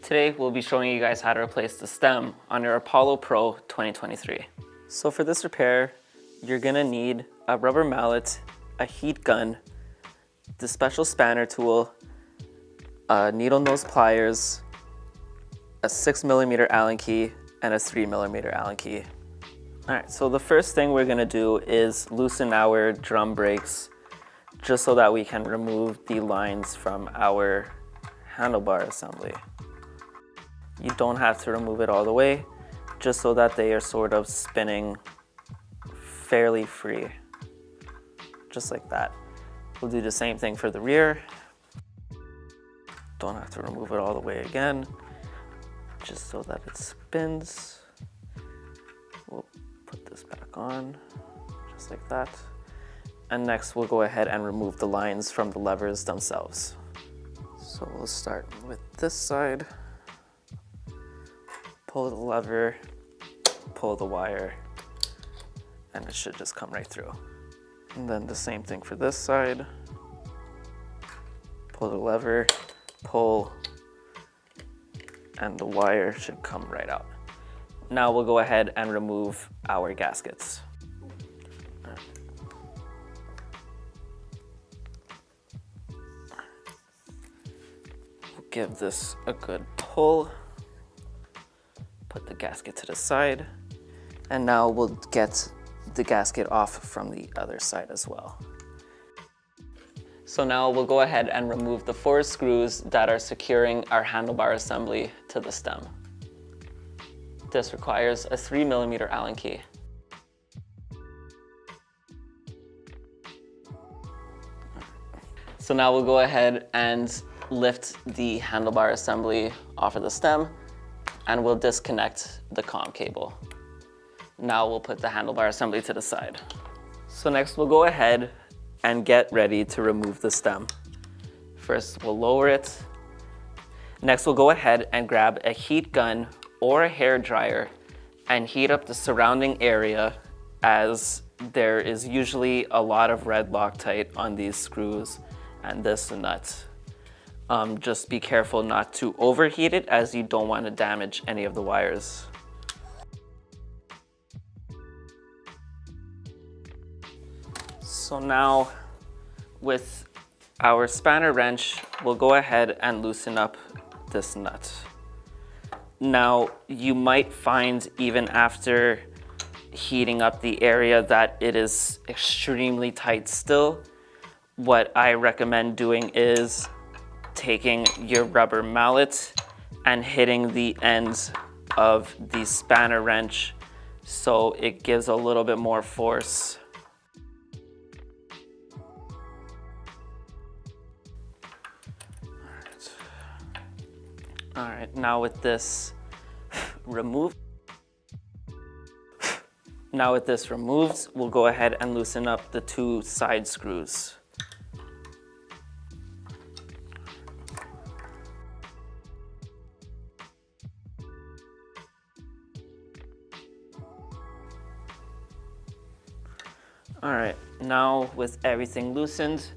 Today we'll be showing you guys how to replace the stem on your Apollo Pro 2023. So for this repair, you're gonna need a rubber mallet, a heat gun, the special spanner tool, needle nose pliers, a 6mm Allen key, and a 3mm Allen key. Alright, so the first thing we're gonna do is loosen our drum brakes just so that we can remove the lines from our handlebar assembly. You don't have to remove it all the way, just so that they are sort of spinning fairly free, just like that. We'll do the same thing for the rear. Don't have to remove it all the way again, just so that it spins. We'll put this back on, just like that. And next we'll go ahead and remove the lines from the levers themselves. So we'll start with this side. Pull the lever, pull the wire, and it should just come right through. And then the same thing for this side. Pull the lever, pull, and the wire should come right out. Now we'll go ahead and remove our gaskets. We'll give this a good pull. Put the gasket to the side, and now we'll get the gasket off from the other side as well. So now we'll go ahead and remove the 4 screws that are securing our handlebar assembly to the stem. This requires a 3mm Allen key. So now we'll go ahead and lift the handlebar assembly off of the stem, and we'll disconnect the comm cable. Now we'll put the handlebar assembly to the side. So next we'll go ahead and get ready to remove the stem. First we'll lower it. Next we'll go ahead and grab a heat gun or a hair dryer and heat up the surrounding area, as there is usually a lot of red Loctite on these screws and this nut. Just be careful not to overheat it, as you don't want to damage any of the wires. So now with our spanner wrench, we'll go ahead and loosen up this nut. Now you might find, even after heating up the area, that it is extremely tight still. What I recommend doing is taking your rubber mallet and hitting the ends of the spanner wrench so it gives a little bit more force. All right, now with this removed, we'll go ahead and loosen up the 2 side screws. All right, now with everything loosened,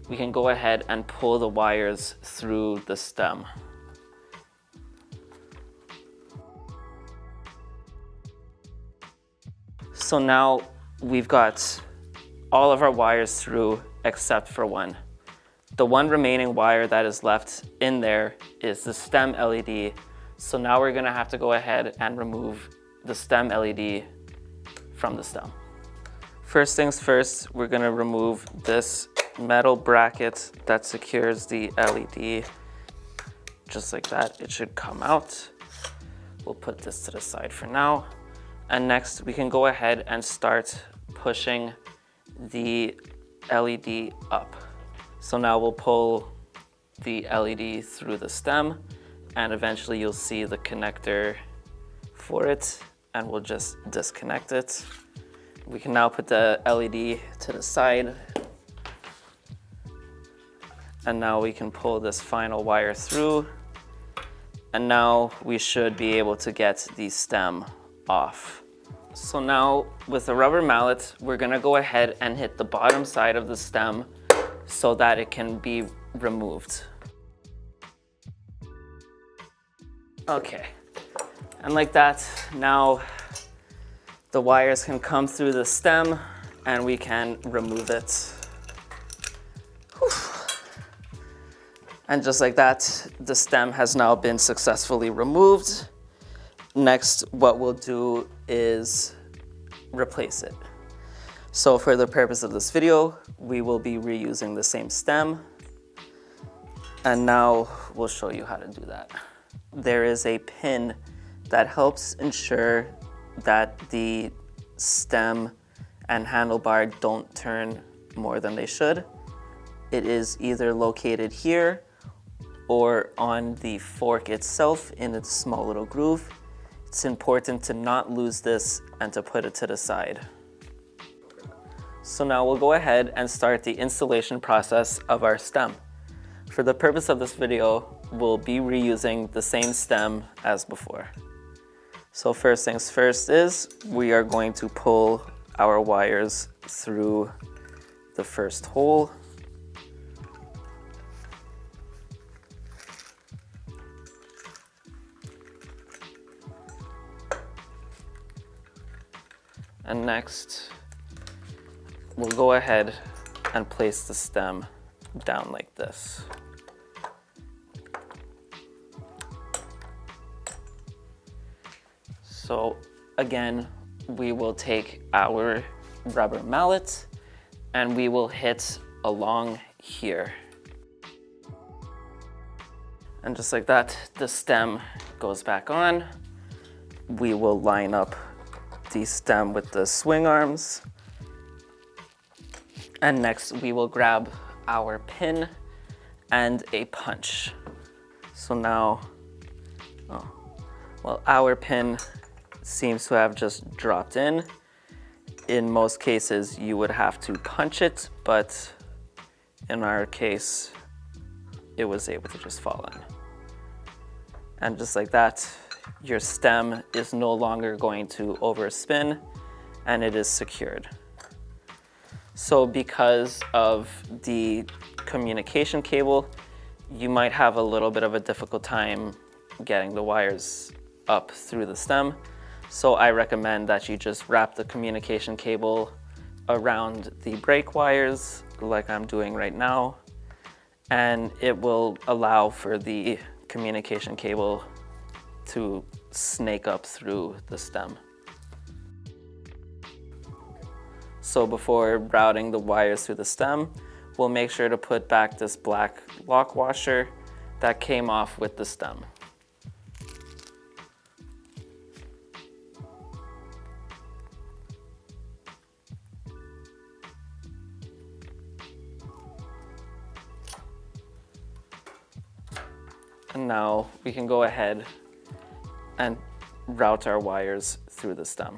we can go ahead and pull the wires through the stem. So now we've got all of our wires through except for one. The one remaining wire that is left in there is the stem LED. So now we're gonna have to go ahead and remove the stem LED from the stem. First things first, we're gonna remove this metal bracket that secures the LED. Just like that, it should come out. We'll put this to the side for now. And next, we can go ahead and start pushing the LED up. So now we'll pull the LED through the stem, and eventually you'll see the connector for it, and we'll just disconnect it. We can now put the LED to the side, and now we can pull this final wire through, and now we should be able to get the stem off. So now with a rubber mallet, we're gonna go ahead and hit the bottom side of the stem so that it can be removed. Okay, and like that, now the wires can come through the stem and we can remove it. Whew. And just like that, the stem has now been successfully removed. Next, what we'll do is replace it. So for the purpose of this video, we will be reusing the same stem. And now we'll show you how to do that. There is a pin that helps ensure that the stem and handlebar don't turn more than they should. It is either located here or on the fork itself in its small little groove. It's important to not lose this and to put it to the side. So now we'll go ahead and start the installation process of our stem. For the purpose of this video, we'll be reusing the same stem as before. So first things first is we are going to pull our wires through the first hole. And next, we'll go ahead and place the stem down like this. So again, we will take our rubber mallet and we will hit along here. And just like that, the stem goes back on. We will line up the stem with the swing arms. And next we will grab our pin and a punch. So now, our pin seems to have just dropped in. In most cases, you would have to punch it, but in our case, it was able to just fall in. And just like that, your stem is no longer going to overspin and it is secured. So because of the communication cable, you might have a little bit of a difficult time getting the wires up through the stem. So I recommend that you just wrap the communication cable around the brake wires like I'm doing right now, and it will allow for the communication cable to snake up through the stem. So before routing the wires through the stem, we'll make sure to put back this black lock washer that came off with the stem. And now we can go ahead and route our wires through the stem.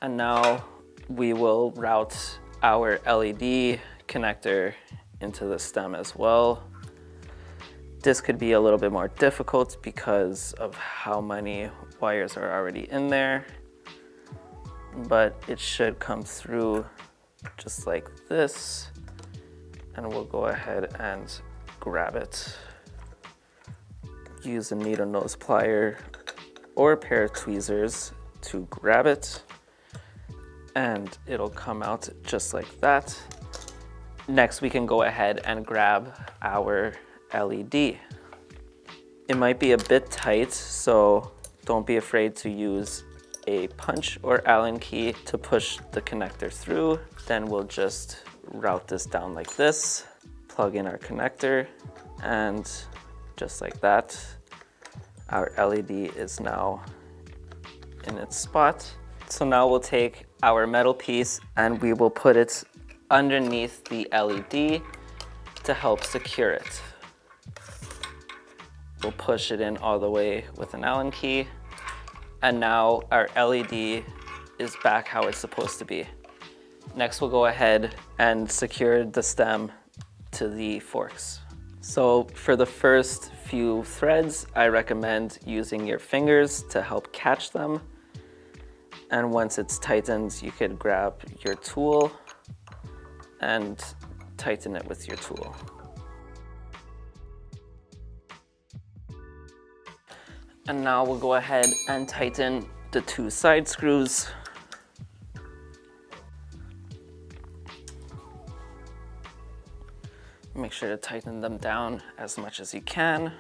And now we will route our LED connector into the stem as well. This could be a little bit more difficult because of how many wires are already in there, but it should come through just like this, and we'll go ahead and grab it. Use a needle nose plier or a pair of tweezers to grab it, and it'll come out just like that. Next, we can go ahead and grab our LED. It might be a bit tight, so don't be afraid to use a punch or Allen key to push the connector through. Then we'll just route this down like this, plug in our connector, and just like that, our LED is now in its spot. So now we'll take our metal piece and we will put it underneath the LED to help secure it. We'll push it in all the way with an Allen key, and now our LED is back how it's supposed to be. Next, we'll go ahead and secure the stem to the forks. So for the first few threads, I recommend using your fingers to help catch them. And once it's tightened, you could grab your tool and tighten it with your tool. And now we'll go ahead and tighten the 2 side screws. Make sure to tighten them down as much as you can.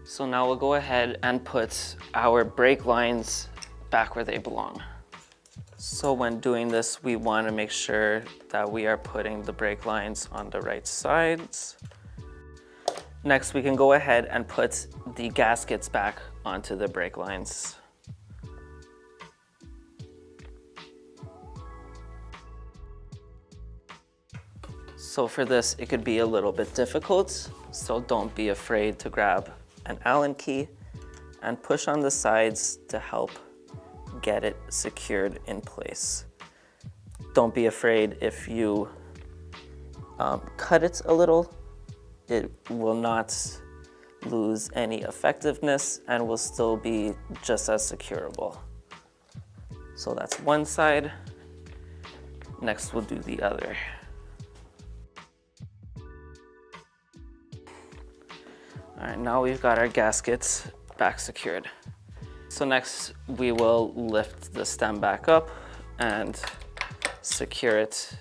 So now we'll go ahead and put our brake lines back where they belong. So when doing this, we want to make sure that we are putting the brake lines on the right sides. Next, we can go ahead and put the gaskets back onto the brake lines. So for this, it could be a little bit difficult, so don't be afraid to grab an Allen key and push on the sides to help get it secured in place. Don't be afraid if you cut it a little. It will not lose any effectiveness and will still be just as securable. So that's one side. Next, we'll do the other. All right, now we've got our gaskets back secured. So next, we will lift the stem back up and secure it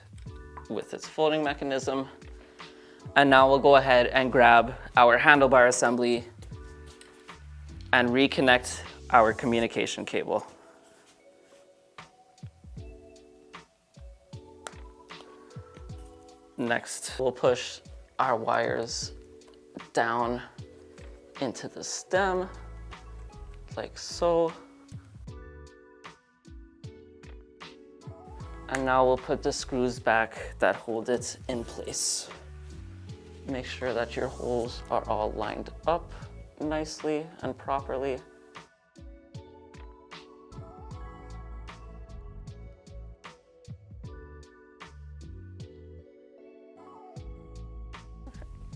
with its folding mechanism. And now we'll go ahead and grab our handlebar assembly and reconnect our communication cable. Next, we'll push our wires down into the stem, like so. And now we'll put the screws back that hold it in place. Make sure that your holes are all lined up nicely and properly.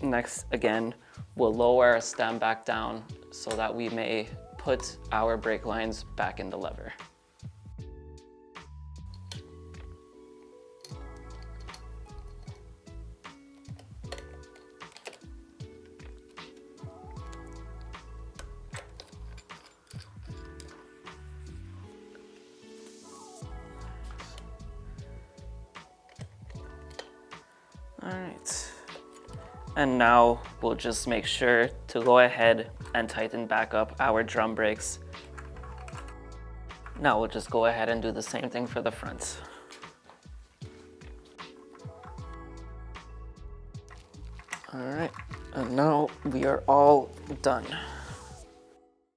Next, again, we'll lower our stem back down so that we may put our brake lines back in the lever. All right. And now we'll just make sure to go ahead and tighten back up our drum brakes. Now we'll just go ahead and do the same thing for the front. All right, and now we are all done.